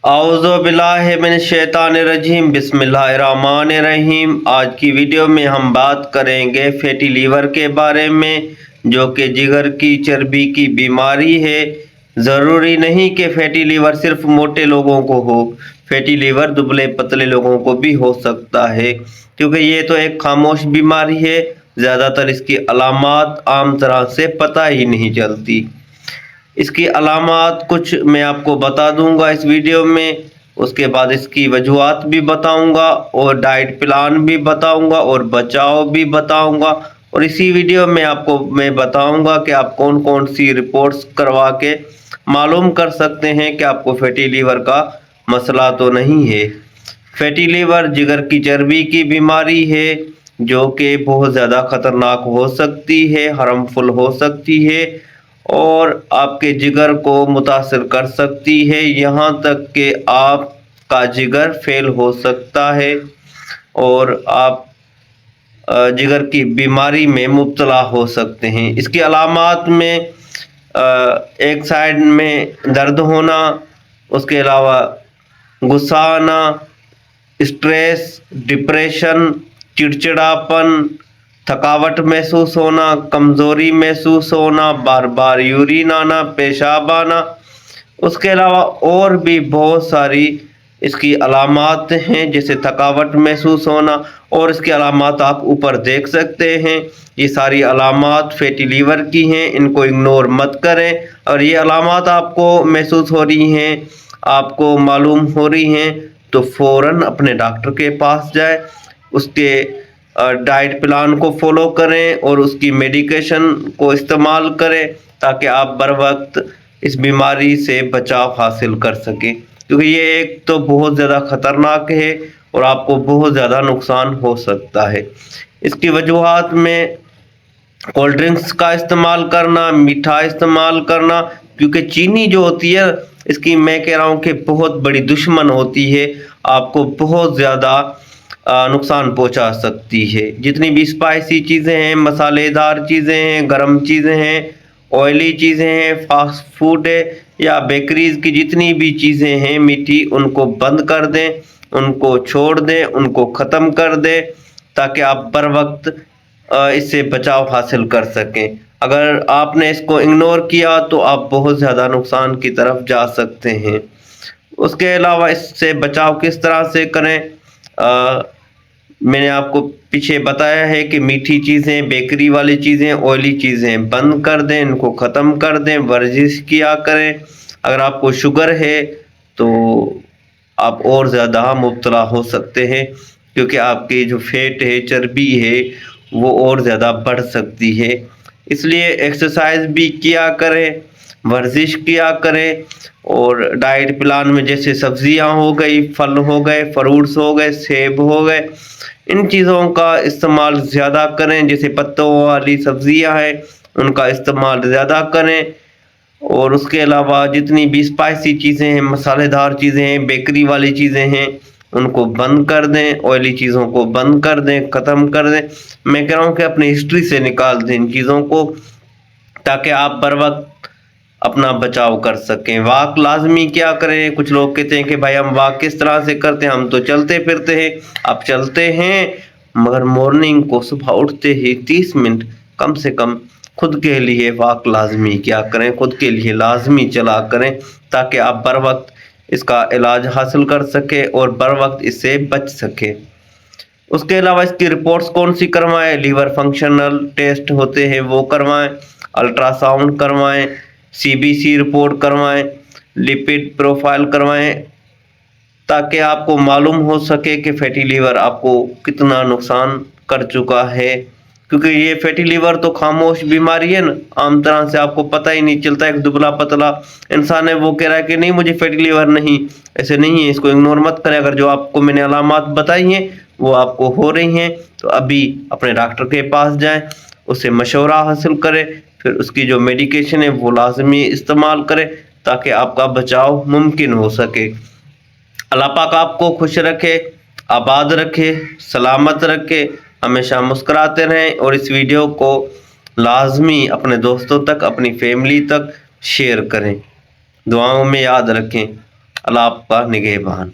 اعوذ باللہ من الشیطان الرجیم، بسم اللہ الرحمن الرحیم۔ آج کی ویڈیو میں ہم بات کریں گے فیٹی لیور کے بارے میں، جو کہ جگر کی چربی کی بیماری ہے۔ ضروری نہیں کہ فیٹی لیور صرف موٹے لوگوں کو ہو، فیٹی لیور دبلے پتلے لوگوں کو بھی ہو سکتا ہے، کیونکہ یہ تو ایک خاموش بیماری ہے۔ زیادہ تر اس کی علامات عام طرح سے پتہ ہی نہیں چلتی۔ اس کی علامات کچھ میں آپ کو بتا دوں گا اس ویڈیو میں، اس کے بعد اس کی وجوہات بھی بتاؤں گا اور ڈائٹ پلان بھی بتاؤں گا اور بچاؤ بھی بتاؤں گا، اور اسی ویڈیو میں آپ کو میں بتاؤں گا کہ آپ کون کون سی رپورٹس کروا کے معلوم کر سکتے ہیں کہ آپ کو فیٹی لیور کا مسئلہ تو نہیں ہے۔ فیٹی لیور جگر کی چربی کی بیماری ہے، جو کہ بہت زیادہ خطرناک ہو سکتی ہے، ہارمفل ہو سکتی ہے اور آپ کے جگر کو متاثر کر سکتی ہے، یہاں تک کہ آپ کا جگر فیل ہو سکتا ہے اور آپ جگر کی بیماری میں مبتلا ہو سکتے ہیں۔ اس کی علامات میں ایک سائیڈ میں درد ہونا، اس کے علاوہ غصہ آنا، اسٹریس، ڈپریشن، چڑچڑاپن، تھکاوٹ محسوس ہونا، کمزوری محسوس ہونا، بار بار یورین آنا، پیشاب آنا۔ اس کے علاوہ اور بھی بہت ساری اس کی علامات ہیں، جیسے تھکاوٹ محسوس ہونا، اور اس کی علامات آپ اوپر دیکھ سکتے ہیں۔ یہ ساری علامات فیٹی لیور کی ہیں، ان کو اگنور مت کریں، اور یہ علامات آپ کو محسوس ہو رہی ہیں، آپ کو معلوم ہو رہی ہیں، تو فوراً اپنے ڈاکٹر کے پاس جائیں، اس کے ڈائٹ پلان کو فالو کریں اور اس کی میڈیکیشن کو استعمال کریں، تاکہ آپ بر وقت اس بیماری سے بچاؤ حاصل کر سکیں، کیونکہ یہ ایک تو بہت زیادہ خطرناک ہے اور آپ کو بہت زیادہ نقصان ہو سکتا ہے۔ اس کی وجوہات میں کولڈ ڈرنکس کا استعمال کرنا، میٹھا استعمال کرنا، کیونکہ چینی جو ہوتی ہے اس کی میں کہہ رہا ہوں کہ بہت بڑی دشمن ہوتی ہے، آپ کو بہت زیادہ نقصان پہنچا سکتی ہے۔ جتنی بھی اسپائسی چیزیں ہیں، مسالے دار چیزیں ہیں، گرم چیزیں ہیں، آئلی چیزیں ہیں، فاسٹ فوڈ ہے یا بیکریز کی جتنی بھی چیزیں ہیں میٹھی، ان کو بند کر دیں، ان کو چھوڑ دیں، ان کو ختم کر دیں، تاکہ آپ بر وقت اس سے بچاؤ حاصل کر سکیں۔ اگر آپ نے اس کو اگنور کیا تو آپ بہت زیادہ نقصان کی طرف جا سکتے ہیں۔ اس کے علاوہ اس سے بچاؤ کس طرح سے کریں، میں نے آپ کو پیچھے بتایا ہے کہ میٹھی چیزیں، بیکری والی چیزیں، آئلی چیزیں بند کر دیں، ان کو ختم کر دیں، ورزش کیا کریں۔ اگر آپ کو شوگر ہے تو آپ اور زیادہ مبتلا ہو سکتے ہیں، کیونکہ آپ کی جو فیٹ ہے، چربی ہے، وہ اور زیادہ بڑھ سکتی ہے۔ اس لیے ایکسرسائز بھی کیا کریں، ورزش کیا کریں، اور ڈائٹ پلان میں جیسے سبزیاں ہو گئی، پھل ہو گئے، فروٹس ہو گئے، سیب ہو گئے، ان چیزوں کا استعمال زیادہ کریں۔ جیسے پتوں والی سبزیاں ہیں، ان کا استعمال زیادہ کریں، اور اس کے علاوہ جتنی بھی اسپائسی چیزیں ہیں، مسالے دار چیزیں ہیں، بیکری والی چیزیں ہیں، ان کو بند کر دیں، آئلی چیزوں کو بند کر دیں، ختم کر دیں۔ میں کہہ رہا ہوں کہ اپنی ہسٹری سے نکال دیں ان چیزوں کو، تاکہ آپ بر وقت اپنا بچاؤ کر سکیں۔ واک لازمی کیا کریں۔ کچھ لوگ کہتے ہیں کہ بھائی ہم واک کس طرح سے کرتے ہیں، ہم تو چلتے پھرتے ہیں۔ آپ چلتے ہیں، مگر مارننگ کو صبح اٹھتے ہی 30 منٹ کم سے کم خود کے لیے واک لازمی کیا کریں، خود کے لیے لازمی چلا کریں، تاکہ آپ بر وقت اس کا علاج حاصل کر سکیں اور بر وقت اس سے بچ سکیں۔ اس کے علاوہ اس کی رپورٹس کون سی کروائیں؟ لیور فنکشنل ٹیسٹ ہوتے ہیں وہ کروائیں، الٹرا ساؤنڈ کروائیں، سی بی سی رپورٹ کروائیں، لپڈ پروفائل کروائیں، تاکہ آپ کو معلوم ہو سکے کہ فیٹی لیور آپ کو کتنا نقصان کر چکا ہے، کیونکہ یہ فیٹی لیور تو خاموش بیماری ہے نا، عام طرح سے آپ کو پتہ ہی نہیں چلتا۔ ایک دبلا پتلا انسان ہے، وہ کہہ رہا ہے کہ نہیں مجھے فیٹی لیور نہیں، ایسے نہیں ہے، اس کو اگنور مت کریں۔ اگر جو آپ کو میں نے علامات بتائی ہیں وہ آپ کو ہو رہی ہیں تو ابھی اپنے ڈاکٹر کے پاس جائیں، اس سے مشورہ حاصل کریں، پھر اس کی جو میڈیکیشن ہے وہ لازمی استعمال کریں، تاکہ آپ کا بچاؤ ممکن ہو سکے۔ اللہ پاک آپ کو خوش رکھے، آباد رکھے، سلامت رکھے، ہمیشہ مسکراتے رہیں، اور اس ویڈیو کو لازمی اپنے دوستوں تک، اپنی فیملی تک شیئر کریں۔ دعاؤں میں یاد رکھیں۔ اللہ آپ کا نگہبان۔